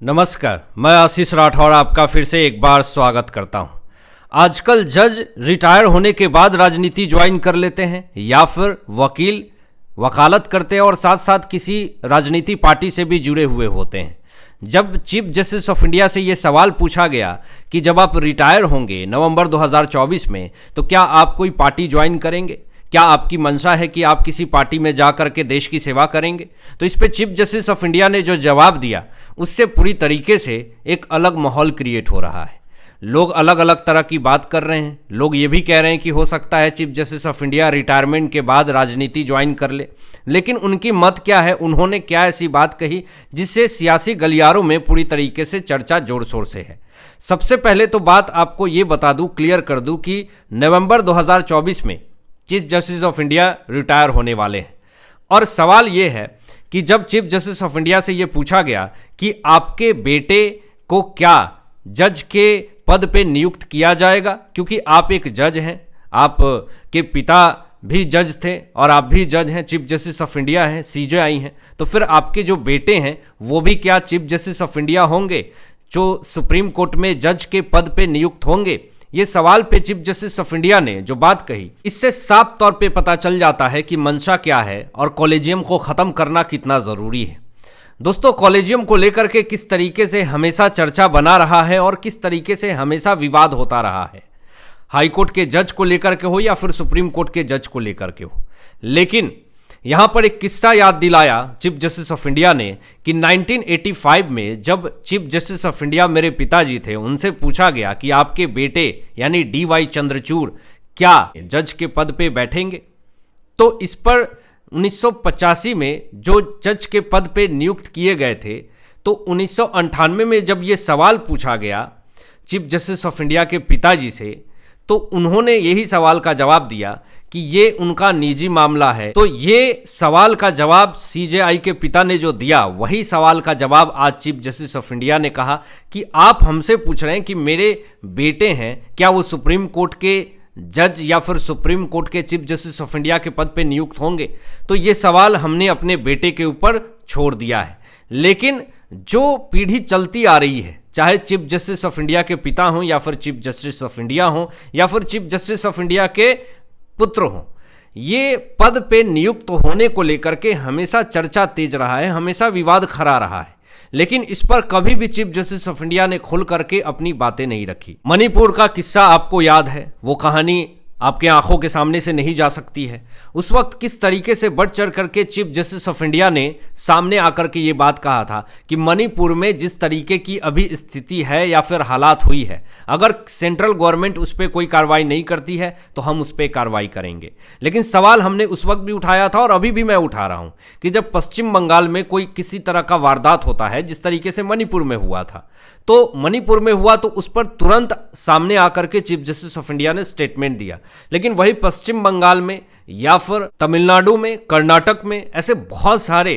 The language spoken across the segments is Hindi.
नमस्कार, मैं आशीष राठौर आपका फिर से एक बार स्वागत करता हूं। आजकल जज रिटायर होने के बाद राजनीति ज्वाइन कर लेते हैं या फिर वकील वकालत करते हैं और साथ साथ किसी राजनीति पार्टी से भी जुड़े हुए होते हैं। जब चीफ जस्टिस ऑफ इंडिया से ये सवाल पूछा गया कि जब आप रिटायर होंगे नवंबर 2024 में तो क्या आप कोई पार्टी ज्वाइन करेंगे, क्या आपकी मंशा है कि आप किसी पार्टी में जा करके देश की सेवा करेंगे, तो इस पे चीफ जस्टिस ऑफ इंडिया ने जो जवाब दिया उससे पूरी तरीके से एक अलग माहौल क्रिएट हो रहा है। लोग अलग अलग तरह की बात कर रहे हैं। लोग ये भी कह रहे हैं कि हो सकता है chief justice of India retirement के बाद राजनीति ज्वाइन कर ले, लेकिन उनकी मत क्या है, उन्होंने क्या ऐसी बात कही जिससे सियासी गलियारों में पूरी तरीके से चर्चा जोर शोर से है। सबसे पहले तो बात आपको ये बता दूं, क्लियर कर दूं कि नवंबर 2024 में chief justice of India retire होने वाले हैं। और सवाल ये है कि जब चीफ जस्टिस ऑफ इंडिया से ये पूछा गया कि आपके बेटे को क्या जज के पद पे नियुक्त किया जाएगा, क्योंकि आप एक जज हैं, आप के पिता भी जज थे और आप भी जज हैं, चीफ जस्टिस ऑफ इंडिया हैं, सीजेआई हैं, तो फिर आपके जो बेटे हैं वो भी क्या चीफ जस्टिस ऑफ इंडिया होंगे, जो सुप्रीम कोर्ट में जज के पद पे नियुक्त होंगे। ये सवाल पे चीफ जस्टिस ऑफ इंडिया ने जो बात कही, इससे साफ तौर पे पता चल जाता है कि मंशा क्या है और कॉलेजियम को खत्म करना कितना जरूरी है। दोस्तों, कॉलेजियम को लेकर के किस तरीके से हमेशा चर्चा बना रहा है और किस तरीके से हमेशा विवाद होता रहा है, हाई कोर्ट के जज को लेकर के हो या फिर सुप्रीम कोर्ट के जज को लेकर के हो। लेकिन यहां पर एक किस्सा याद दिलाया चीफ जस्टिस ऑफ इंडिया ने कि 1985 में जब चीफ जस्टिस ऑफ इंडिया मेरे पिताजी थे, उनसे पूछा गया कि आपके बेटे यानी DY चंद्रचूड़ क्या जज के पद पे बैठेंगे, तो इस पर 1985 में जो जज के पद पे नियुक्त किए गए थे, तो 1998 में जब ये सवाल पूछा गया चीफ जस्टिस ऑफ इंडिया के पिताजी से, तो उन्होंने यही सवाल का जवाब दिया कि ये उनका निजी मामला है। तो ये सवाल का जवाब सीजेआई के पिता ने जो दिया, वही सवाल का जवाब आज चीफ जस्टिस ऑफ इंडिया ने कहा कि आप हमसे पूछ रहे हैं कि मेरे बेटे हैं, क्या वो सुप्रीम कोर्ट के जज या फिर सुप्रीम कोर्ट के चीफ जस्टिस ऑफ इंडिया के पद पे नियुक्त होंगे। तो ये सवाल हमने अपने बेटे के ऊपर छोड़ दिया है। लेकिन जो पीढ़ी चलती आ रही है, चाहे चीफ जस्टिस ऑफ इंडिया के पिता हों या फिर चीफ जस्टिस ऑफ इंडिया हों या फिर चीफ जस्टिस ऑफ इंडिया के पुत्र हों, ये पद पे नियुक्त होने को लेकर के हमेशा चर्चा तेज रहा है, हमेशा विवाद खड़ा रहा है। लेकिन इस पर कभी भी चीफ जस्टिस ऑफ इंडिया ने खुल करके अपनी बातें नहीं रखी। मणिपुर का किस्सा आपको याद है, वो कहानी आपके आंखों के सामने से नहीं जा सकती है। उस वक्त किस तरीके से बढ़ चढ़ करके चीफ जस्टिस ऑफ इंडिया ने सामने आकर के ये बात कहा था कि मणिपुर में जिस तरीके की अभी स्थिति है या फिर हालात हुई है, अगर सेंट्रल गवर्नमेंट उस पर कोई कार्रवाई नहीं करती है तो हम उस पर कार्रवाई करेंगे। लेकिन सवाल हमने उस वक्त भी उठाया था और अभी भी मैं उठा रहा हूं कि जब पश्चिम बंगाल में कोई किसी तरह का वारदात होता है, जिस तरीके से मणिपुर में हुआ था, तो मणिपुर में हुआ तो उस पर तुरंत सामने आकर के चीफ जस्टिस ऑफ इंडिया ने स्टेटमेंट दिया। लेकिन वही पश्चिम बंगाल में या फिर तमिलनाडु में, कर्नाटक में ऐसे बहुत सारे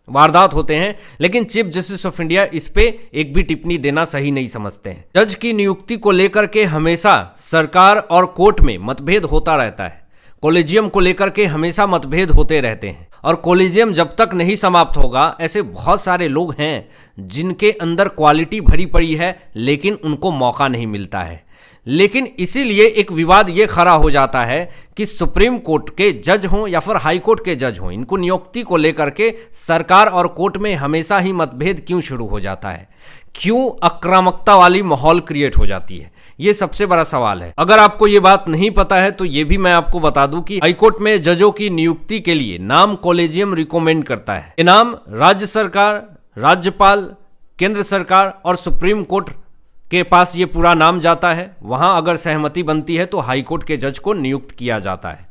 वारदात होते हैं, लेकिन चीफ जस्टिस ऑफ इंडिया इस पे एक भी टिप्पणी देना सही नहीं समझते हैं। जज की नियुक्ति को लेकर के हमेशा सरकार और कोर्ट में मतभेद होता रहता है, कॉलेजियम को लेकर के हमेशा मतभेद होते रहते हैं, और कॉलेजियम जब तक नहीं समाप्त होगा, ऐसे बहुत सारे लोग हैं जिनके अंदर क्वालिटी भरी पड़ी है लेकिन उनको मौका नहीं मिलता है। लेकिन इसीलिए एक विवाद ये खड़ा हो जाता है कि सुप्रीम कोर्ट के जज हों या फिर हाई कोर्ट के जज हों, इनको नियुक्ति को लेकर के सरकार और कोर्ट में हमेशा ही मतभेद क्यों शुरू हो जाता है, क्यों आक्रामकता वाली माहौल क्रिएट हो जाती है, ये सबसे बड़ा सवाल है। अगर आपको ये बात नहीं पता है तो ये भी मैं आपको बता दूं कि हाईकोर्ट में जजों की नियुक्ति के लिए नाम कॉलेजियम रिकमेंड करता है। ये नाम राज्य सरकार, राज्यपाल, केंद्र सरकार और सुप्रीम कोर्ट के पास ये पूरा नाम जाता है। वहां अगर सहमति बनती है तो हाईकोर्ट के जज को नियुक्त किया जाता है।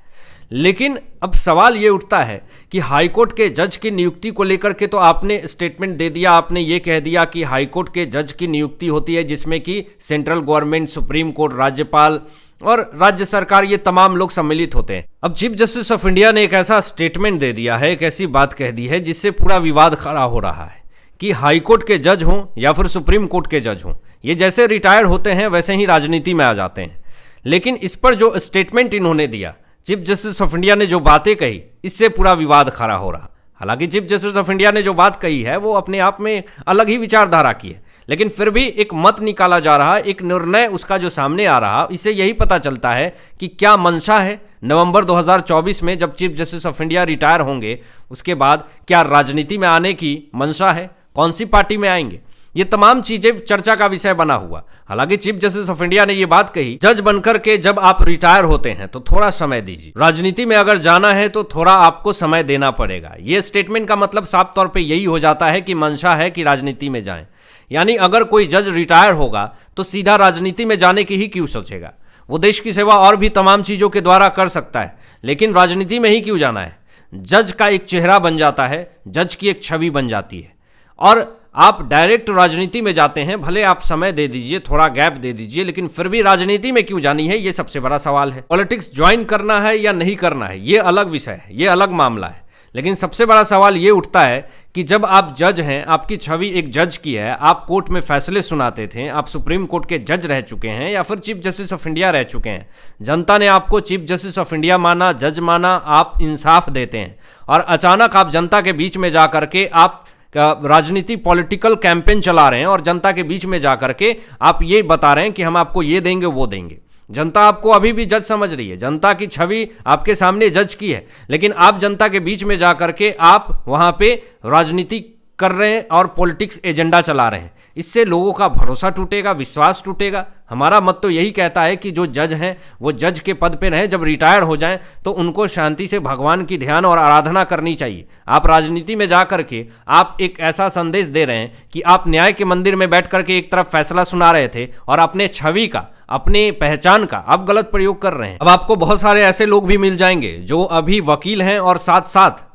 लेकिन अब सवाल ये उठता है कि हाईकोर्ट के जज की नियुक्ति को लेकर के तो आपने स्टेटमेंट दे दिया, आपने ये कह दिया कि हाईकोर्ट के जज की नियुक्ति होती है जिसमें कि सेंट्रल गवर्नमेंट, सुप्रीम कोर्ट, राज्यपाल और राज्य सरकार, ये तमाम लोग सम्मिलित होते हैं। अब चीफ जस्टिस ऑफ इंडिया ने एक ऐसा स्टेटमेंट दे दिया है, एक ऐसी बात कह दी है जिससे पूरा विवाद खड़ा हो रहा है कि हाईकोर्ट के जज हों या फिर सुप्रीम कोर्ट के जज हों, ये जैसे रिटायर होते हैं वैसे ही राजनीति में आ जाते हैं। लेकिन इस पर जो स्टेटमेंट इन्होंने दिया, चीफ जस्टिस ऑफ इंडिया ने जो बातें कही, इससे पूरा विवाद खड़ा हो रहा। हालांकि चीफ जस्टिस ऑफ इंडिया ने जो बात कही है वो अपने आप में अलग ही विचारधारा की है, लेकिन फिर भी एक मत निकाला जा रहा, एक निर्णय उसका जो सामने आ रहा, इससे यही पता चलता है कि क्या मंशा है नवंबर 2024 में जब chief justice of India retire होंगे उसके बाद क्या राजनीति में आने की मंशा है, कौन सी पार्टी में आएंगे। ये तमाम चीजें चर्चा का विषय बना हुआ। हालांकि चीफ जस्टिस ऑफ इंडिया ने ये बात कही, जज बनकर के जब आप रिटायर होते हैं तो थोड़ा समय दीजिए, राजनीति में अगर जाना है तो थोड़ा आपको समय देना पड़ेगा। ये स्टेटमेंट का मतलब साफ तौर पे यही हो जाता है कि मंशा है कि राजनीति में जाएं। यानी अगर कोई जज रिटायर होगा तो सीधा राजनीति में जाने की ही क्यों सोचेगा, वो देश की सेवा और भी तमाम चीजों के द्वारा कर सकता है, लेकिन राजनीति में ही क्यों जाना है। जज का एक चेहरा बन जाता है, जज की एक छवि बन जाती है, और आप डायरेक्ट राजनीति में जाते हैं। भले आप समय दे दीजिए, थोड़ा गैप दे दीजिए, लेकिन फिर भी राजनीति में क्यों जानी है, ये सबसे बड़ा सवाल है। पॉलिटिक्स ज्वाइन करना है या नहीं करना है, ये अलग विषय है, ये अलग मामला है, लेकिन सबसे बड़ा सवाल ये उठता है कि जब आप जज हैं, आपकी छवि एक जज की है, आप कोर्ट में फैसले सुनाते थे, आप सुप्रीम कोर्ट के जज रह चुके हैं या फिर चीफ जस्टिस ऑफ इंडिया रह चुके हैं, जनता ने आपको चीफ जस्टिस ऑफ इंडिया माना, जज माना, आप इंसाफ देते हैं, और अचानक आप जनता के बीच में जा करके आप राजनीति पॉलिटिकल कैंपेन चला रहे हैं और जनता के बीच में जा करके आप ये बता रहे हैं कि हम आपको ये देंगे वो देंगे। जनता आपको अभी भी जज समझ रही है, जनता की छवि आपके सामने जज की है, लेकिन आप जनता के बीच में जा करके आप वहां पे राजनीति कर रहे हैं और पॉलिटिक्स एजेंडा चला रहे हैं। इससे लोगों का भरोसा टूटेगा, विश्वास टूटेगा। हमारा मत तो यही कहता है कि जो जज हैं वो जज के पद पे रहें, जब रिटायर हो जाएं तो उनको शांति से भगवान की ध्यान और आराधना करनी चाहिए। आप राजनीति में जा करके आप एक ऐसा संदेश दे रहे हैं कि आप न्याय के मंदिर में बैठ करके एक तरफ फैसला सुना रहे थे और अपने छवि का, अपने पहचान का आप गलत प्रयोग कर रहे हैं। अब आपको बहुत सारे ऐसे लोग भी मिल जाएंगे जो अभी वकील हैं और साथ साथ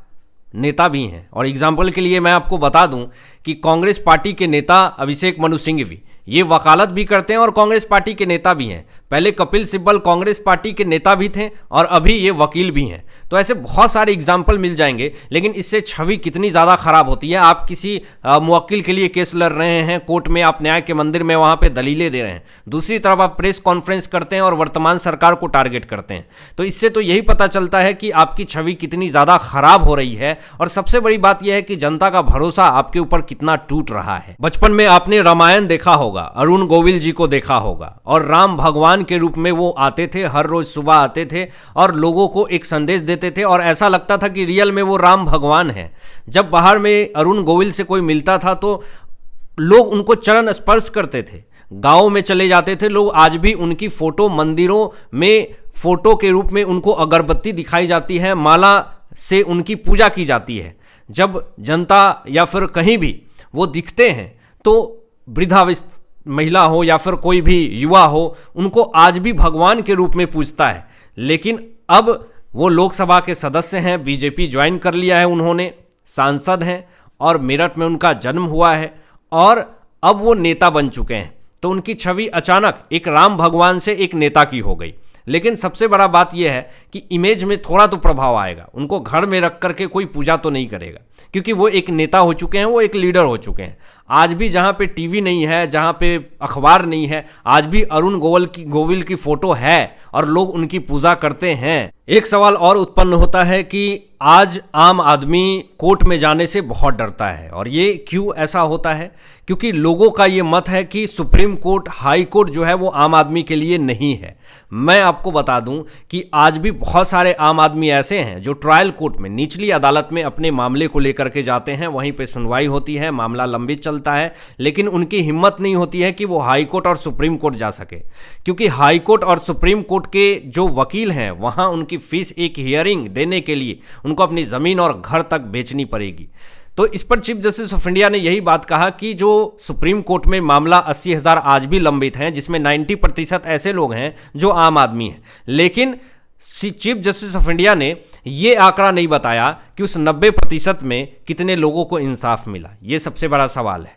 नेता भी हैं। और एग्जाम्पल के लिए मैं आपको बता दूं कि कांग्रेस पार्टी के नेता अभिषेक मनु सिंघवी ये वकालत भी करते हैं और कांग्रेस पार्टी के नेता भी हैं। पहले कपिल सिब्बल कांग्रेस पार्टी के नेता भी थे और अभी ये वकील भी हैं। तो ऐसे बहुत सारे एग्जाम्पल मिल जाएंगे, लेकिन इससे छवि कितनी ज़्यादा खराब होती है। आप किसी मुवक्किल के लिए केस लड़ रहे हैं कोर्ट में, आप न्याय के मंदिर में वहाँ पे दलीलें दे रहे हैं, दूसरी तरफ आप प्रेस कॉन्फ्रेंस करते हैं और वर्तमान सरकार को टारगेट करते हैं। तो इससे तो यही पता चलता है कि आपकी छवि कितनी ज़्यादा खराब हो रही है। और सबसे बड़ी बात यह है कि जनता का भरोसा आपके ऊपर कितना टूट रहा है। बचपन में आपने रामायण देखा होगा, अरुण गोविल जी को देखा होगा, और राम भगवान के रूप में वो आते थे, हर रोज सुबह आते थे और लोगों को एक संदेश देते थे और ऐसा लगता था कि रियल में वो राम भगवान है। जब बाहर में अरुण गोविल से कोई मिलता था तो लोग उनको चरण स्पर्श करते थे। गांव में चले जाते थे लोग, आज भी उनकी फोटो मंदिरों में फोटो के रूप में उनको अगरबत्ती दिखाई जाती है, माला से उनकी पूजा की जाती है। जब जनता या फिर कहीं भी वो दिखते हैं तो वृद्धावस्था महिला हो या फिर कोई भी युवा हो, उनको आज भी भगवान के रूप में पूजता है। लेकिन अब वो लोकसभा के सदस्य हैं, बीजेपी ज्वाइन कर लिया है उन्होंने, सांसद हैं और मेरठ में उनका जन्म हुआ है और अब वो नेता बन चुके हैं। तो उनकी छवि अचानक एक राम भगवान से एक नेता की हो गई। लेकिन सबसे बड़ा बात यह है कि इमेज में थोड़ा तो प्रभाव आएगा। उनको घर में रख करके कोई पूजा तो नहीं करेगा, क्योंकि वो एक नेता हो चुके हैं, वो एक लीडर हो चुके हैं। आज भी जहाँ पे टीवी नहीं है, जहाँ पे अखबार नहीं है, आज भी अरुण गोविल की फोटो है और लोग उनकी पूजा करते हैं। एक सवाल और उत्पन्न होता है कि आज आम आदमी कोर्ट में जाने से बहुत डरता है, और ये क्यों ऐसा होता है? क्योंकि लोगों का ये मत है कि सुप्रीम कोर्ट, हाई कोर्ट जो है वो आम आदमी के लिए नहीं है। मैं आपको बता दूं कि आज भी बहुत सारे आम आदमी ऐसे हैं जो ट्रायल कोर्ट में, निचली अदालत में अपने मामले को लेकर के जाते हैं, वहीं पे सुनवाई होती है, मामला लंबित चलता है, लेकिन उनकी हिम्मत नहीं होती है कि वो हाई कोर्ट और सुप्रीम कोर्ट जा सके। क्योंकि हाई कोर्ट और सुप्रीम कोर्ट के जो वकील हैं वहाँ उनकी फीस एक हियरिंग देने के लिए उनको अपनी ज़मीन और घर तक बेचनी पड़ेगी। तो इस पर चीफ जस्टिस ऑफ इंडिया ने यही बात कहा कि जो सुप्रीम कोर्ट में मामला 80,000 आज भी लंबित हैं, जिसमें 90% ऐसे लोग हैं जो आम आदमी हैं। लेकिन चीफ जस्टिस ऑफ इंडिया ने ये आंकड़ा नहीं बताया कि उस 90% में कितने लोगों को इंसाफ मिला। ये सबसे बड़ा सवाल है।